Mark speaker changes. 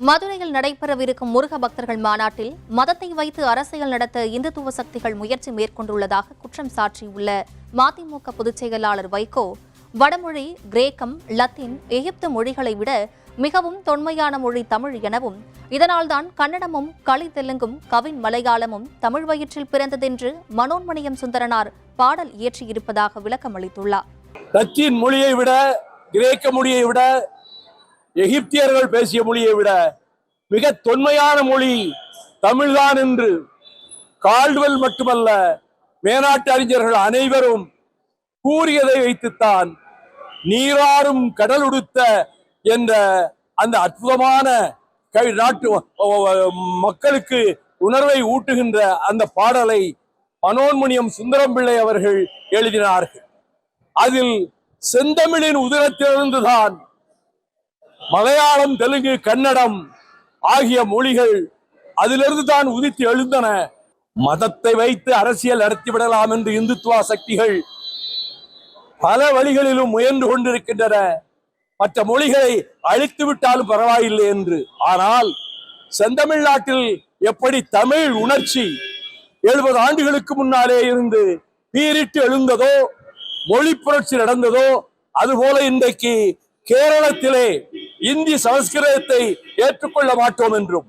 Speaker 1: மதுரையில் நடைபெறவிருக்கும் முருக பக்தர்கள் மாநாட்டில் மதத்தை வைத்து அரசியல் நடத்த இந்துத்துவ சக்திகள் முயற்சி மேற்கொண்டுள்ளதாக குற்றம் சாட்டியுள்ள மதிமுக பொதுச் செயலாளர் வைகோ, வடமொழி, கிரேக்கம், லத்தீன், எகிப்து மொழிகளை விட மிகவும் தொன்மையான மொழி தமிழ் எனவும், இதனால்தான் கன்னடமும், களி தெலுங்கும், கவின் மலையாளமும் தமிழ் வயிற்றில் பிறந்ததென்று மனோன்மணியம் சுந்தரனார் பாடல் இயற்றியிருப்பதாக விளக்கம் அளித்துள்ளார்.
Speaker 2: லத்தீன் மொழியை விட, கிரேக்க மொழியை விட, எகிப்தியர்கள் பேசிய மொழியை விட மிக தொன்மையான மொழி தமிழ்தான் என்று கால்டுவெல் மட்டுமல்ல, மேனாட்டு அறிஞர்கள் அனைவரும் கூறியதை வைத்துத்தான் நீராறும் கடல் உடுத்த என்ற அந்த அற்புதமான நாட்டு மக்களுக்கு உணர்வை ஊட்டுகின்ற அந்த பாடலை மனோன்மணியம் சுந்தரம் பிள்ளை அவர்கள் எழுதினார்கள். அதில் செந்தமிழின் உதிரத்திலிருந்துதான் மலையாளம், தெலுங்கு, கன்னடம் ஆகிய மொழிகள் அதிலிருந்து தான் உதித்து எழுந்தன. மதத்தை வைத்து அரசியல் நடத்திவிடலாம் என்று இந்துத்துவ சக்திகள் பல வழிகளிலும் முயன்று கொண்டிருக்கின்றன. மற்ற மொழிகளை அழித்து விட்டாலும் பரவாயில்லை என்று. ஆனால் செந்தமிழ்நாட்டில் எப்படி தமிழ் உணர்ச்சி 70 ஆண்டுகளுக்கு முன்னாலே இருந்து பீரிட்டு எழுந்ததோ, மொழி புரட்சி நடந்ததோ, அதுபோல இன்றைக்கு கேரளத்திலே இந்தி சமஸ்கிருதத்தை ஏற்றுக்கொள்ள மாட்டோம் என்றும்,